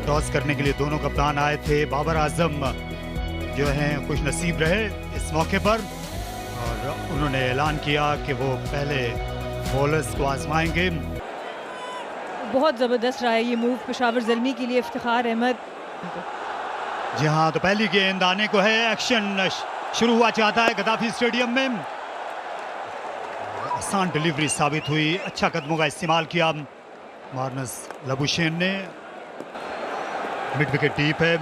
Toss करने के लिए दोनों कप्तान आए थे। बाबर आजम जो हैं खुश नसीब रहे इस मौके पर और उन्होंने ऐलान किया कि वो पहले बॉलर्स को आजमाएंगे। बहुत ज़बरदस्त रहा है ये मूव पेशावर ज़ल्मी के लिए। इफ्तिखार अहमद, जी हाँ, तो पहली गेंद आने को है। एक्शन शुरू हुआ चाहता है गद्दाफी स्टेडियम में। आसान डिलीवरी साबित हुई, अच्छा कदमों का इस्तेमाल किया मार्नस लबुशेन ने। मिड विकेट डीप है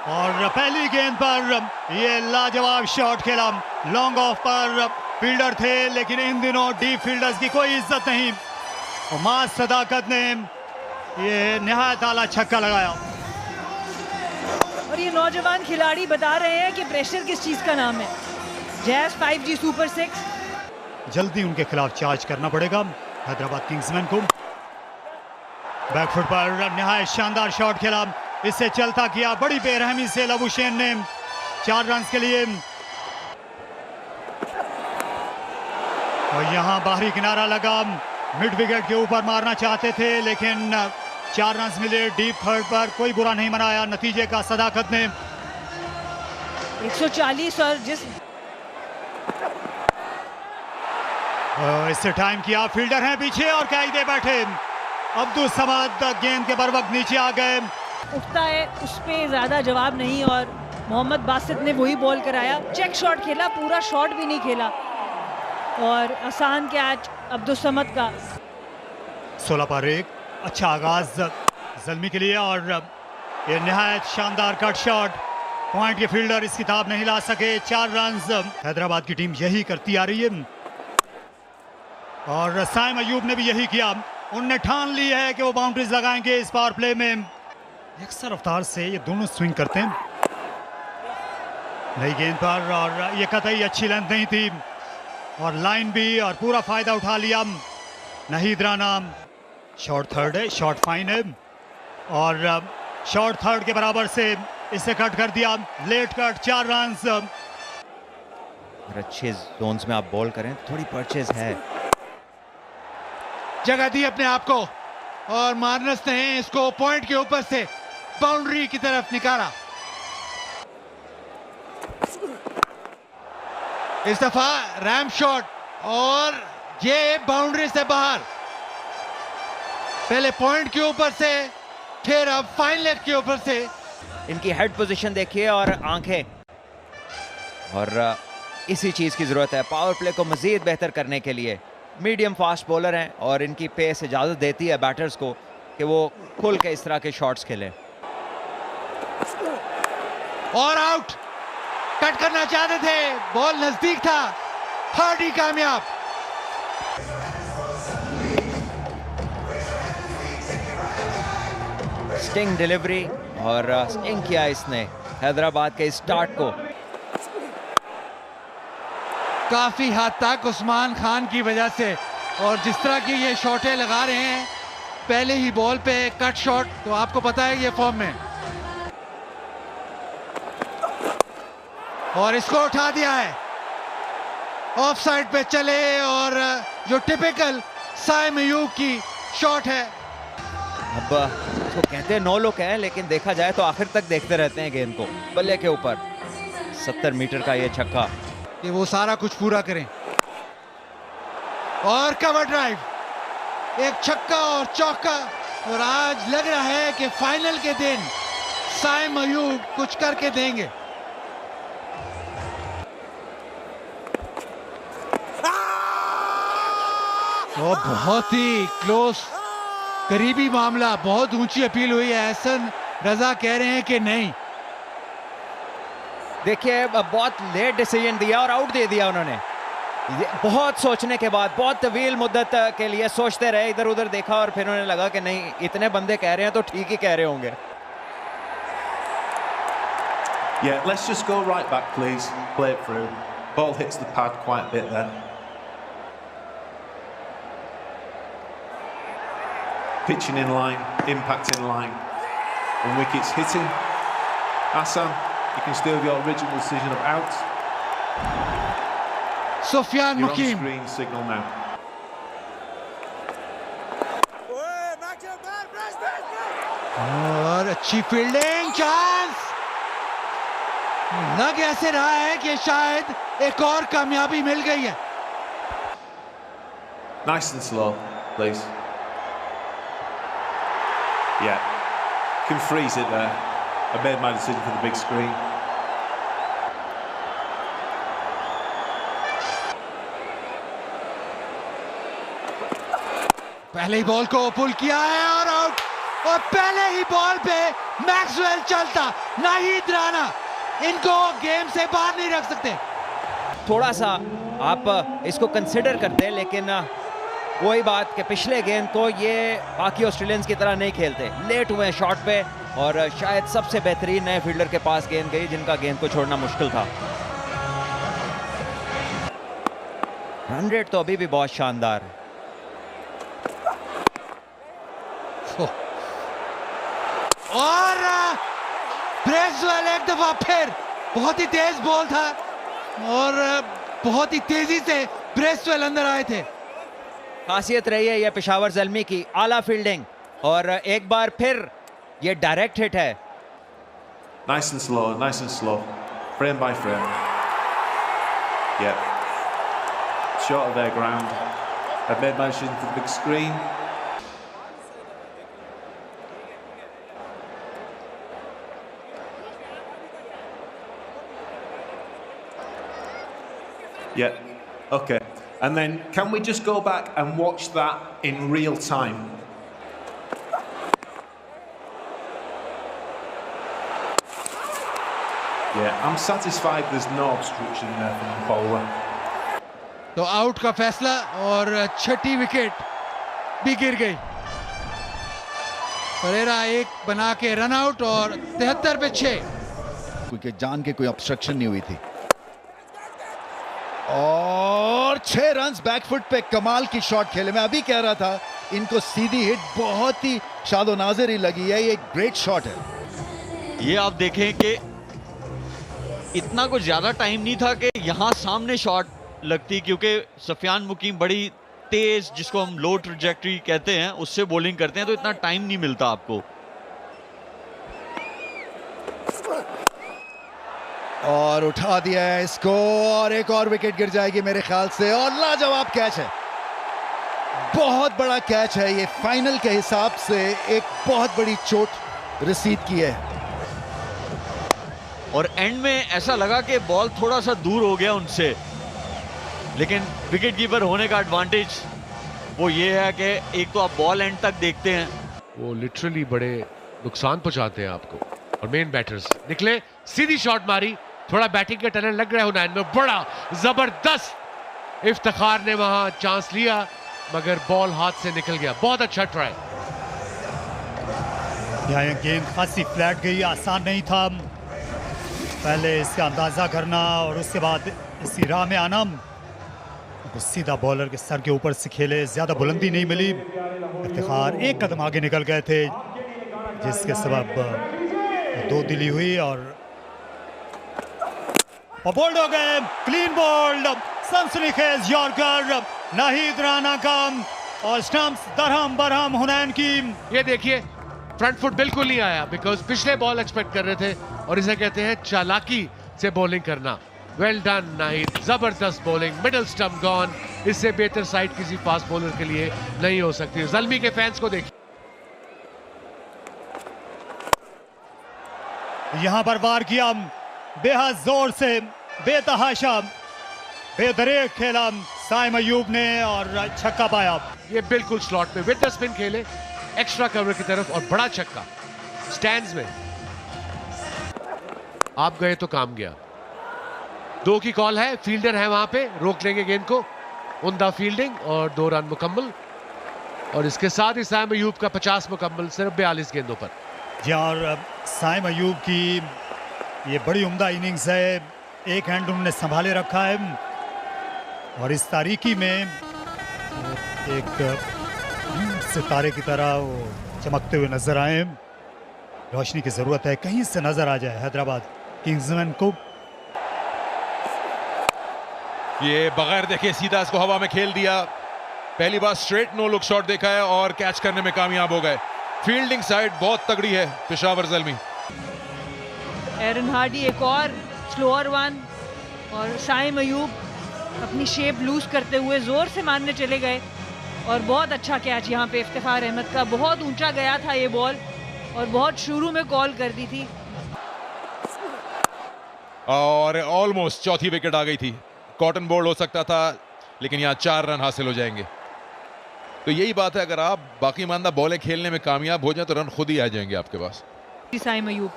और पहली गेंद पर ये लाजवाब शॉट खेला। लॉन्ग ऑफ पर फील्डर थे लेकिन इन दिनों डीप फील्डर्स की कोई इज्जत नहीं और मां सदाकत ने ये निहायत आला छक्का लगाया। और ये नौजवान खिलाड़ी बता रहे हैं कि प्रेशर किस चीज़ का नाम है। जैस 5G सुपर 6 जल्दी उनके खिलाफ चार्ज करना पड़ेगा हैदराबाद किंग्समैन को। बैकफुट पर निहायत शानदार शॉट खेला, इससे चलता किया बड़ी बेरहमी से लबुशेन ने 4 रन के लिए। और यहां बाहरी किनारा लगा, मिड विकेट के ऊपर मारना चाहते थे लेकिन 4 रन मिले। डीप थर्ड पर कोई बुरा नहीं मनाया नतीजे का सदाकत ने। 140 और जिस इससे टाइम किया, फील्डर हैं पीछे और कायदे बैठे। अब्दुल समद गेंद के बर वक्त नीचे आ गए। उठता है उस पे ज़्यादा जवाब नहीं और मोहम्मद बासित ने वही बॉल कराया। चेक शॉट खेला, पूरा शॉट भी नहीं खेला और आसान कैच अब्दुल समद का। 16 पर 1, अच्छा आगाज ज़ल्मी के लिए और ये निहायत शानदार कट शॉट। पॉइंट के फील्डर इस किताब नहीं ला सके। 4 रन हैदराबाद की टीम यही करती आ रही है और साइम अयूब ने भी यही किया। उनने ठान ली है कि वो बाउंड्रीज लगाएंगे इस पावर प्ले में। यकसर रफ्तार से ये दोनों स्विंग करते हैं नई गेंद पर और ये कतई अच्छी लेंथ नहीं थी और लाइन भी और पूरा फायदा उठा लिया नहीद राना। शॉर्ट थर्ड है, शॉर्ट फाइन है और शॉर्ट थर्ड के बराबर से इसे कट कर दिया। लेट कट 4 रन। अच्छे जोन्स में आप बॉल करें, थोड़ी परचेज है। जगह दी अपने आप को और मार्नस ने इसको पॉइंट के ऊपर से बाउंड्री की तरफ निकाला। इस दफा रैम शॉट और ये बाउंड्री से बाहर। पहले पॉइंट के ऊपर से, फिर अब फाइन लेग के ऊपर से। इनकी हेड पोजीशन देखिए और आंखें, और इसी चीज की जरूरत है पावर प्ले को मजीद बेहतर करने के लिए। मीडियम फास्ट बॉलर हैं और इनकी पेस इजाजत देती है बैटर्स को कि वो खुल के इस तरह के शॉट्स खेलें। और आउट, कट करना चाहते थे, बॉल नजदीक था, थर्ड ही कामयाब। स्टिंग डिलीवरी और स्टिंग किया इसने हैदराबाद के स्टार्ट को। काफी हद तक उस्मान खान की वजह से और जिस तरह की ये शॉटें लगा रहे हैं पहले ही बॉल पे कट शॉट, तो आपको पता है ये फॉर्म में। और इसको उठा दिया है, ऑफ साइड पे चले और जो टिपिकल साइम अयूब की शॉट है। अब इसको कहते हैं 9 लोग हैं लेकिन देखा जाए तो आखिर तक देखते रहते हैं गेंद को। बल्ले के ऊपर 70 मीटर का ये छक्का कि वो सारा कुछ पूरा करें। और कवर ड्राइव, एक छक्का और चौका। और आज लग रहा है कि फाइनल के दिन साइम अयूब कुछ करके देंगे। और बहुत ही क्लोज, करीबी मामला, बहुत ऊंची अपील हुई है। एहसन रजा कह रहे हैं कि नहीं। देखिए बहुत लेट डिसीजन दिया और आउट दे दिया उन्होंने। बहुत सोचने के बाद, बहुत तवील मुद्दत के लिए सोचते रहे, इधर उधर देखा और फिर उन्हें लगा कि नहीं इतने बंदे कह रहे हैं तो ठीक ही कह रहे होंगे। Yeah, let's just go right back please. Play it through. Ball hits the pad quite a bit then. Pitching in line, impact in line. And wickets hitting. Hassan, you can still have your original decision of out. Sufyan You're on Mukim. screen signal now. और अच्छी fielding, chance. लग ऐसे रहा है कि शायद एक और कामयाबी मिल गई है। Nice and slow, please. Yeah, can freeze it there. I made my decision for the big screen. पहले ही बॉल को पुल किया है और आउट। और पहले ही बॉल पे मैक्सवेल चलता, नाहिद राणा इनको गेम से बाहर नहीं रख सकते। थोड़ा सा आप इसको कंसिडर करते, लेकिन वही बात कि पिछले गेंद तो ये बाकी ऑस्ट्रेलियंस की तरह नहीं खेलते, लेट हुए शॉट पे, और शायद सबसे बेहतरीन नए फील्डर के पास गेंद गई जिनका गेंद को छोड़ना मुश्किल था। रन रेट तो अभी भी बहुत शानदार है। और ब्रेसवेल एक दफा फिर, बहुत ही तेज बॉल था और बहुत ही तेजी से ब्रेसवेल अंदर आए थे। खासियत रही है ये पेशावर ज़ल्मी की, आला फील्डिंग, और एक बार फिर ये डायरेक्ट हिट है। Nice and slow, frame by frame. Yeah, short of their ground. I've made my decision for the big screen. Yeah, okay. And then can we just go back and watch that in real time? Yeah, I'm satisfied there's no obstruction there from the bowler. तो out का फैसला और छठी wicket भी गिर गई। परेरा एक बना के रन आउट और 73 पे 6। क्योंकि जान के कोई ऑब्स्ट्रक्शन नहीं हुई थी। और 6 रन्स बैकफुट पे कमाल की शॉट खेले। मैं अभी कह रहा था इनको सीधी हिट बहुत ही शादो नाज़िर ही लगी है, ये एक ग्रेट शॉट है। ये आप देखें कि इतना कुछ ज्यादा टाइम नहीं था कि यहां सामने शॉट लगती, क्योंकि सफियान मुकीम बड़ी तेज, जिसको हम लो ट्रैजेक्टरी कहते हैं, उससे बॉलिंग करते हैं, तो इतना टाइम नहीं मिलता आपको। और उठा दिया है इसको, और एक और विकेट गिर जाएगी मेरे ख्याल से। और लाजवाब कैच है, बहुत बड़ा कैच है ये। फाइनल के हिसाब से एक बहुत बड़ी चोट रसीद की है। और एंड में ऐसा लगा कि बॉल थोड़ा सा दूर हो गया उनसे, लेकिन विकेट कीपर होने का एडवांटेज वो ये है कि एक तो आप बॉल एंड तक देखते हैं, वो लिटरली बड़े नुकसान पहुंचाते हैं आपको। और मेन बैटर्स निकले, सीधी शॉट मारी, थोड़ा बैटिंग के टनल लग रहा है हुनैन में, बड़ा जबरदस्त इफ्तिखार ने वहां चांस लिया, मगर बॉल हाथ से निकल गया। बहुत अच्छा ट्राई। यहाँ गेंद खासी फ्लैट गई, आसान नहीं था पहले इसका अंदाजा करना और उसके बाद इसी राह में आना। तो सीधा बॉलर के सर के ऊपर से खेले, ज्यादा बुलंदी नहीं मिली। इफ्तिखार एक कदम आगे निकल गए थे, जिसके सबब दो दिली हुई और बोल्ड हो गए। क्लीन बोल्ड, सनसनीखेज यॉर्कर नाहिद राणा का, और स्टंप्स दरहम बरहम हुनैन की। ये देखिए फ्रंट फुट बिल्कुल नहीं आया, बिकॉज पिछले बॉल एक्सपेक्ट कर रहे थे, और इसे कहते हैं चालाकी से बॉलिंग करना। वेल डन नाहिद, जबरदस्त बॉलिंग, मिडिल स्टंप गॉन। इससे बेहतर साइड किसी फास्ट बॉलर के लिए नहीं हो सकती। ज़ल्मी के फैंस को देखिए, यहां पर वार किया बेहद जोर से, बेतहाशा बेदरेक खेला साइम अयूब ने और छक्का पाया। ये बिल्कुल स्लॉट में विद द स्पिन खेले, एक्स्ट्रा कवर की तरफ, और बड़ा छक्का स्टैंड्स में। आप गए तो काम गया। 2 की कॉल है, फील्डर है वहां पे, रोक लेंगे गेंद को। उम्दा फील्डिंग और 2 रन मुकम्मल, और इसके साथ ही साइम अयूब का 50 मुकम्मल, सिर्फ 42 गेंदों पर। जी, और साइम अयूब की ये बड़ी उम्दा इनिंग्स है, एक हैंड उन्होंने संभाले रखा है, और इस तारीकी में एक सितारे की तरह वो चमकते हुए नजर आए। रोशनी की जरूरत है, कहीं से नजर आ जाए हैदराबाद किंग्समैन को। ये बगैर देखे सीधा इसको हवा में खेल दिया। पहली बार स्ट्रेट नो लुक शॉट देखा है और कैच करने में कामयाब हो गए। फील्डिंग साइड बहुत तगड़ी है पेशावर ज़ल्मी। एरन हार्डी एक और स्लोअर वन, और साइम अयूब अपनी शेप लूज करते हुए जोर से मारने चले गए, और बहुत अच्छा कैच यहाँ पे इफ्तिखार अहमद का। बहुत ऊंचा गया था ये बॉल और बहुत शुरू में कॉल कर दी थी। और ऑलमोस्ट चौथी विकेट आ गई थी। कॉटन बोल्ड हो सकता था, लेकिन यहाँ 4 रन हासिल हो जाएंगे। तो यही बात है, अगर आप बाकी मानदा बॉलें खेलने में कामयाब हो जाए तो रन खुद ही आ जाएंगे आपके पास। साइम अयूब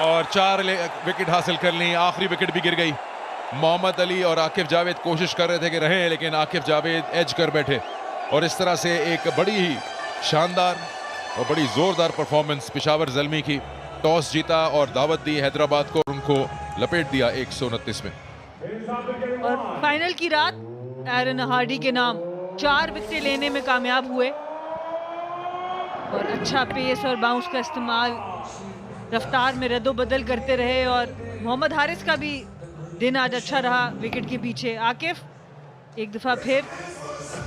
और 4 विकेट हासिल कर ली। आखिरी विकेट भी गिर गई। मोहम्मद अली और आकिफ जावेद कोशिश कर रहे थे कि रहें, लेकिन आकिफ जावेद एज कर बैठे, और इस तरह से एक बड़ी ही शानदार और बड़ी जोरदार परफॉर्मेंस पेशावर ज़ल्मी की। टॉस जीता और दावत दी हैदराबाद को, उनको लपेट दिया 129 में। और फाइनल की रात एरन हार्डी के नाम 4 विकेट लेने में कामयाब हुए, और अच्छा पेस और बाउंस का इस्तेमाल, रफ्तार में रद्दोबदल करते रहे। और मोहम्मद हारिस का भी दिन आज अच्छा रहा विकेट के पीछे। आकिफ एक दफ़ा फिर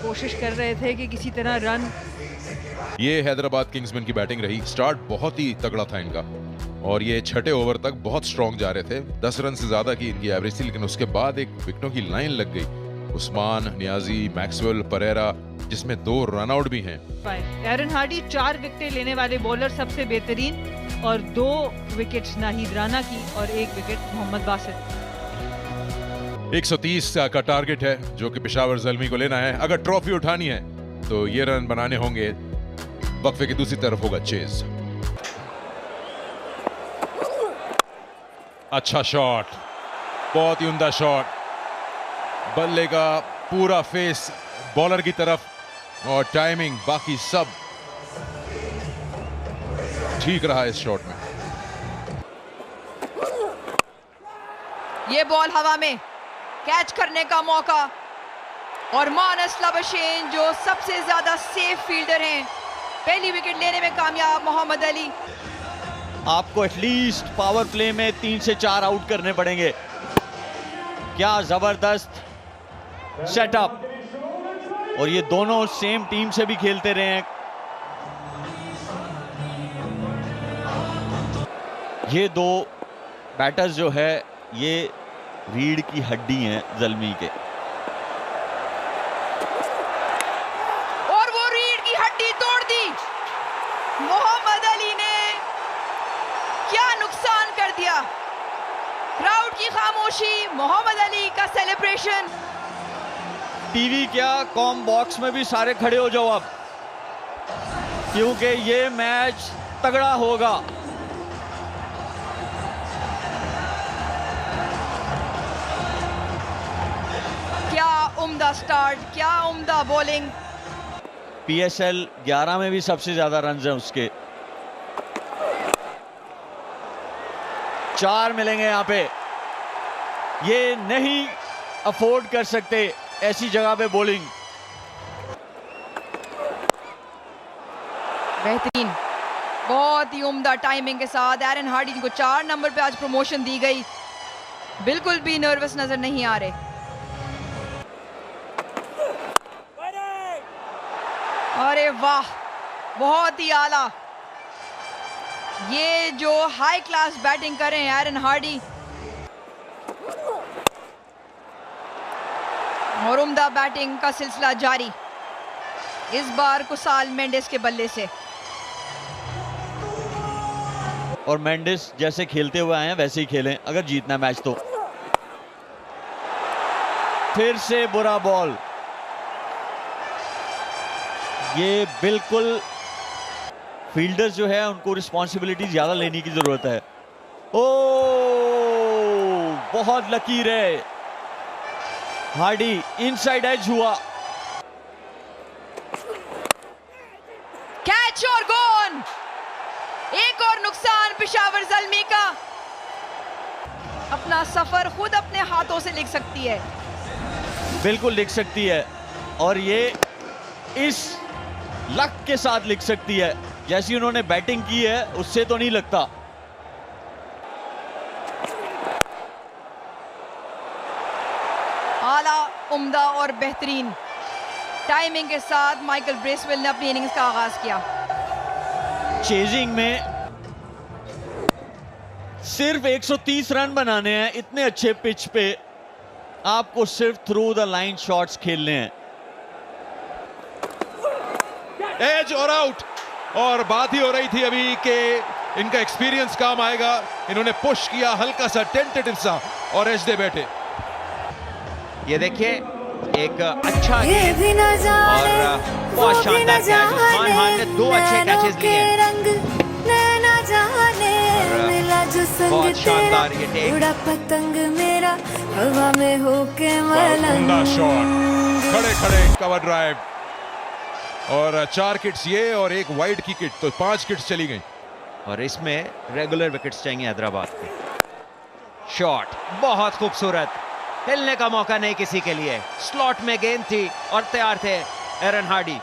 कोशिश कर रहे थे कि किसी तरह रन। ये हैदराबाद किंग्समैन की बैटिंग रही। स्टार्ट बहुत ही तगड़ा था इनका, और ये छठे ओवर तक बहुत स्ट्रॉन्ग जा रहे थे। 10 रन से ज्यादा की इनकी एवरेज थी, लेकिन उसके बाद एक विकेटों की लाइन लग गई। उस्मान, नियाजी, मैक्सवेल, परेरा, जिसमें 2 रन आउट भी हैं। एरन हार्डी 4 विकेट लेने वाले बॉलर सबसे बेहतरीन, और 2 विकेट नाहिद राना की और 1 विकेट मोहम्मद बासित। 130 का टारगेट है जो कि पेशावर ज़ल्मी को लेना है। अगर ट्रॉफी उठानी है तो ये रन बनाने होंगे। वक्फे की दूसरी तरफ होगा चेज। अच्छा शॉट, बहुत ही उम्दा शॉट। बल्ले का पूरा फेस बॉलर की तरफ, और टाइमिंग बाकी सब ठीक रहा इस शॉट में। ये बॉल हवा में, कैच करने का मौका, और मानस लबशेन जो सबसे ज्यादा सेफ फील्डर हैं, पहली विकेट लेने में कामयाब। मोहम्मद अली, आपको एटलीस्ट पावर प्ले में 3 से 4 आउट करने पड़ेंगे। क्या जबरदस्त सेटअप, और ये दोनों सेम टीम से भी खेलते रहे हैं। ये 2 बैटर्स जो है ये रीढ़ की हड्डी हैं ज़ल्मी के, और वो रीढ़ की हड्डी तोड़ दी। मोहम्मद अली ने क्या नुकसान कर दिया। क्राउड की खामोशी, मोहम्मद अली का सेलिब्रेशन। टीवी क्या, कॉम बॉक्स में भी सारे खड़े हो जाओ अब, क्योंकि ये मैच तगड़ा होगा। क्या उम्दा स्टार्ट, क्या उम्दा बॉलिंग। PSL 11 में भी सबसे ज्यादा रन हैं उसके। 4 मिलेंगे यहाँ पे। ये नहीं अफोर्ड कर सकते ऐसी जगह पे बॉलिंग। बेहतरीन, बहुत ही उम्दा टाइमिंग के साथ एरन हार्डी को 4 नंबर पे आज प्रमोशन दी गई। बिल्कुल भी नर्वस नजर नहीं आ रहे। अरे वाह, बहुत ही आला। ये जो हाई क्लास बैटिंग कर रहे हैं एरन हार्डी, और उम्दा बैटिंग का सिलसिला जारी, इस बार कुसाल मेंडिस के बल्ले से। और मेंडिस जैसे खेलते हुए आए हैं वैसे ही खेलें अगर जीतना मैच तो। फिर से बुरा बॉल। ये बिल्कुल फील्डर्स जो है उनको रिस्पॉन्सिबिलिटी ज्यादा लेने की जरूरत है। ओ बहुत लकीर है। हार्डी इनसाइड एज हुआ, कैच और गोन। एक और नुकसान पेशावर ज़ल्मी का। अपना सफर खुद अपने हाथों से लिख सकती है। बिल्कुल लिख सकती है, और ये इस लक के साथ लिख सकती है। जैसी उन्होंने बैटिंग की है उससे तो नहीं लगता। आला, उम्दा और बेहतरीन। टाइमिंग के साथ माइकल ब्रेसवेल ने अपनी इनिंग्स का आगाज किया। चेजिंग में सिर्फ 130 रन बनाने हैं। इतने अच्छे पिच पे आपको सिर्फ थ्रू द लाइन शॉट्स खेलने हैं। एज और आउट, और बात ही हो रही थी अभी कि इनका एक्सपीरियंस काम आएगा। इन्होंने पुश किया हल्का सा, टेंटेटिव सा, और एज दे बैठे। ये देखिए एक अच्छा गेंद और बहुत शानदार कैच। उस्मान खान ने 2 अच्छे कैचेस लिए हैं। बहुत शानदार ये टेक, पतंग मेरा हवा में होके मलंग। शॉट, खड़े खड़े कवर ड्राइव, और 4 किट्स ये और 1 वाइड की किट, तो 5 किट्स चली गई। और इसमें रेगुलर विकेट्स चाहिए हैदराबाद के। शॉट बहुत खूबसूरत, हिलने का मौका नहीं किसी के लिए। स्लॉट में गेंद थी और तैयार थे एरन हार्डी।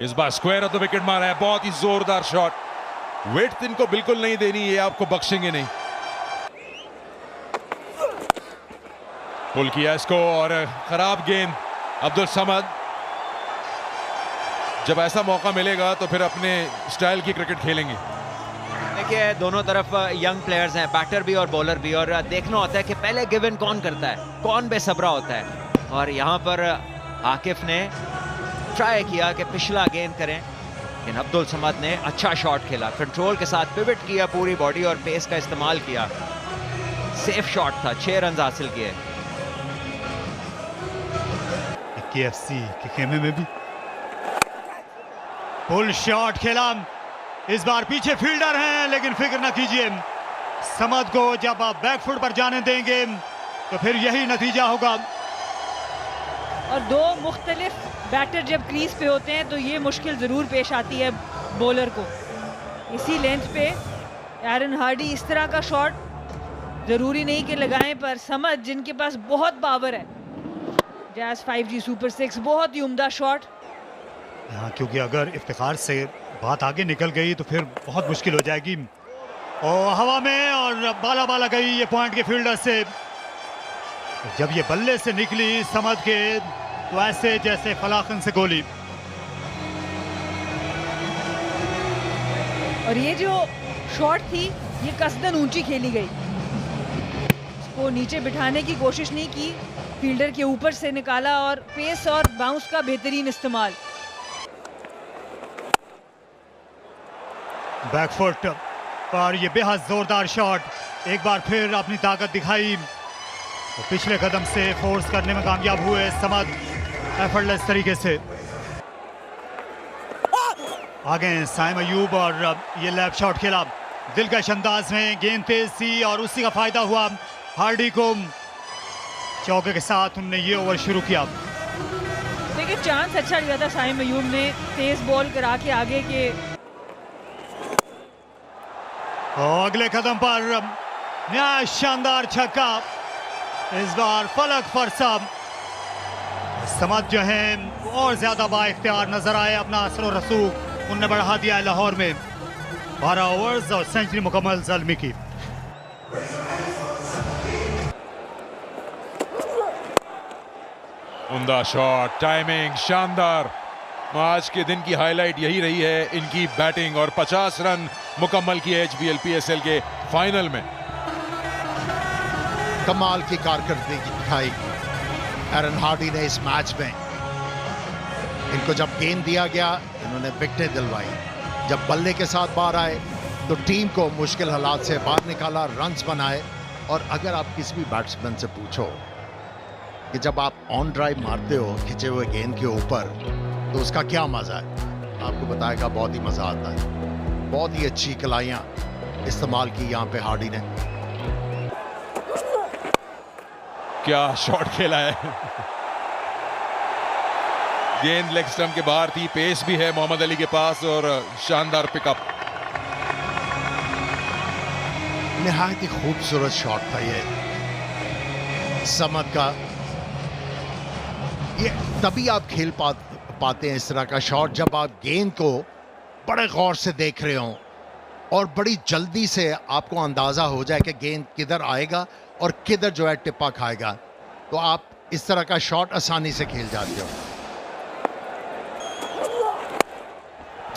इस bar square of the wicket मारा है, बहुत ही जोरदार शॉट। वेट इनको बिल्कुल नहीं देनी, ये आपको बख्शेंगे नहीं। पुल किया इसको, और खराब गेंद अब्दुल समद। जब ऐसा मौका मिलेगा तो फिर अपने स्टाइल की क्रिकेट खेलेंगे। देखिए दोनों तरफ यंग प्लेयर्स हैं, बैटर भी और बॉलर भी, और देखना होता है कि पहले गिवन कौन करता है, कौन बेसब्रा होता है। और यहाँ पर आकिफ ने ट्राई किया कि पिछला गेंद करें, लेकिन अब्दुल समद ने अच्छा शॉट खेला, कंट्रोल के साथ पिवट किया पूरी बॉडी और पेस का इस्तेमाल किया। सेफ शॉट था, 6 रन हासिल किए। KFC के खेमे में भी पुल शॉट खेला। इस बार पीछे फील्डर हैं, लेकिन फिक्र न कीजिए, समद को जब आप बैकफुट पर जाने देंगे तो फिर यही नतीजा होगा। और 2 मुख्तलिफ बैटर जब क्रीज पे होते हैं तो ये मुश्किल ज़रूर पेश आती है बॉलर को। इसी लेंथ पे एरन हार्डी इस तरह का शॉट ज़रूरी नहीं कि लगाएं, पर समद जिनके पास बहुत पावर है, जैज़ 5G सुपर 6, बहुत ही उम्दा शॉट। हाँ, क्योंकि अगर इफ्तिखार से बात आगे निकल गई तो फिर बहुत मुश्किल हो जाएगी। और हवा में और बाला बाला गई ये पॉइंट के फील्डर से। जब ये बल्ले से निकली समद के, तो ऐसे जैसे फलाखन से गोली। और ये जो शॉट थी ये कसदन ऊंची खेली गई, इसको नीचे बिठाने की कोशिश नहीं की, फील्डर के ऊपर से निकाला और पेस और बाउंस का बेहतरीन इस्तेमाल। बैकफुट पर ये बेहद जोरदार शॉट, एक बार फिर अपनी ताकत दिखाई और पिछले कदम से फोर्स करने में कामयाब हुए समद एफर्टलेस तरीके से। आगे साइम अयूब और ये लैप शॉट खेला दिलकश अंदाज में, गेंद तेज थी और उसी का फायदा हुआ हार्डी को। चौके के साथ उन्होंने ये ओवर शुरू किया। देखिए चांस अच्छा लिया था साइम अयूब ने, तेज बॉल करा के आगे के। और अगले कदम पर नया शानदार छक्का, इस बार फलक फरसा। समद जो है और ज्यादा बाइख्तियार नजर आए, अपना असर और रसूख उनने बढ़ा दिया लाहौर में। 12 ओवर्स और सेंचुरी मुकम्मल ज़ल्मी की। उम्दा शॉट, टाइमिंग शानदार। आज के दिन की हाईलाइट यही रही है इनकी बैटिंग, और 50 रन मुकम्मल किए HBL PSL के फाइनल में। कमाल की कारकर्दगी दिखाई एरन हार्डी ने इस मैच में। इनको जब गेंद दिया गया इन्होंने विकेटें दिलवाई, जब बल्ले के साथ बाहर आए तो टीम को मुश्किल हालात से बाहर निकाला, रन्स बनाए। और अगर आप किसी भी बैट्समैन से पूछो कि जब आप ऑन ड्राइव मारते हो खिंचे हुए गेंद के ऊपर तो उसका क्या मजा है, आपको बताएगा बहुत ही मजा आता है। बहुत ही अच्छी कलाइयां इस्तेमाल की यहाँ पे हार्डी ने। क्या शॉट खेला है। गेंद लेग स्टंप के बाहर थी, पेस भी है मोहम्मद अली के पास, और शानदार पिकअप। निहायत ही खूबसूरत शॉट था ये समद का। ये तभी आप खेल पाते हैं इस तरह का शॉट जब आप गेंद को बड़े गौर से देख रहे हो और बड़ी जल्दी से आपको अंदाजा हो जाए कि गेंद किधर आएगा और किधर जो है टिप्पा खाएगा। तो आप इस तरह का शॉट आसानी से खेल जाते हो।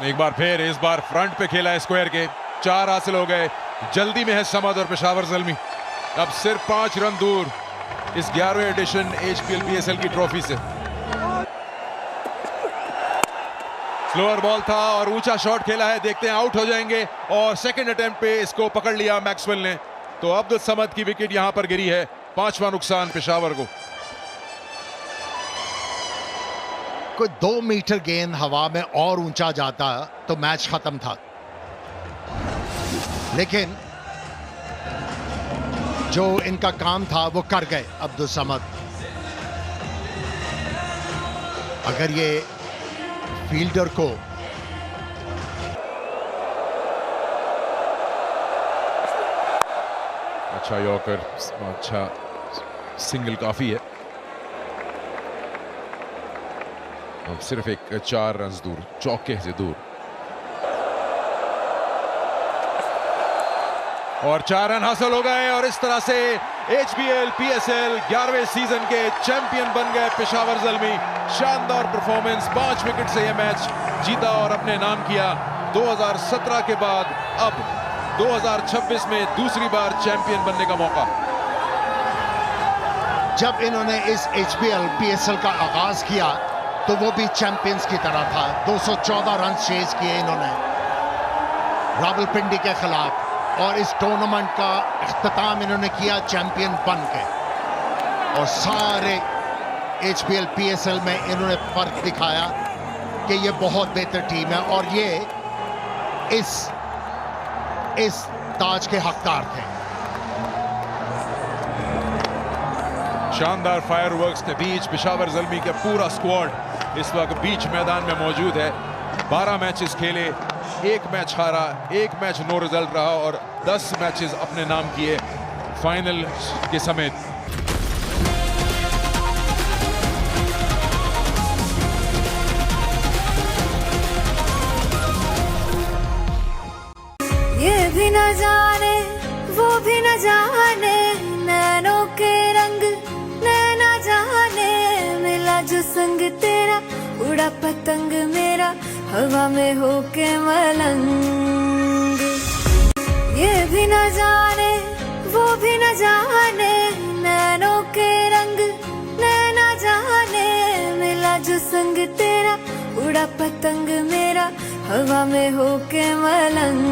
एक बार फिर इस बार फ्रंट पे खेला है स्क्वायर के, 4 हासिल हो गए। जल्दी में है समद और पेशावर ज़ल्मी, अब सिर्फ 5 रन दूर इस 11वें एडिशन HPL PSL की ट्रॉफी से। स्लोअर बॉल था और ऊंचा शॉट खेला है, देखते हैं आउट हो जाएंगे। और सेकंड अटेम्प्ट पे इसको पकड़ लिया मैक्सवेल ने, तो अब्दुल समद की विकेट यहां पर गिरी है। 5वां नुकसान पेशावर को। कोई 2 मीटर गेंद हवा में और ऊंचा जाता तो मैच खत्म था, लेकिन जो इनका काम था वो कर गए अब्दुल समद। अगर ये फील्डर को अच्छा यॉर्कर, अच्छा सिंगल काफी है। अब सिर्फ एक 4 रन दूर, चौके से दूर, और 4 रन हासिल हो गए। और इस तरह से HPL PSL 11वें सीजन के चैंपियन बन गए पेशावर ज़ल्मी। शानदार परफॉर्मेंस, 5 विकेट से यह मैच जीता और अपने नाम किया। 2017 के बाद अब 2026 में दूसरी बार चैंपियन बनने का मौका। जब इन्होंने इस HPL PSL का आगाज किया तो वो भी चैंपियंस की तरह था। 214 रन चेज किए इन्होंने रावलपिंडी के खिलाफ, और इस टूर्नामेंट का इख्तिताम इन्होंने किया चैंपियन बन के। और सारे HPL PSL में इन्होंने फर्क दिखाया कि ये बहुत बेहतर टीम है और ये इस ताज के हकदार थे। शानदार फायरवर्क्स के बीच पेशावर ज़ल्मी का पूरा स्क्वाड इस वक्त बीच मैदान में मौजूद है। 12 मैचेस खेले, 1 मैच हारा, 1 मैच नो रिजल्ट रहा और 10 मैचेस अपने नाम किए फाइनल के समेत। ये भी न जाने वो भी न जाने, नैनों के रंग नैना जाने, मिला जो संग तेरा उड़ा पतंग मेरा हवा में होके मलंग। ये भी न जाने वो भी न जाने, नैनों के रंग नैना जाने, मिला जो संग तेरा उड़ा पतंग मेरा हवा में होके मलंग।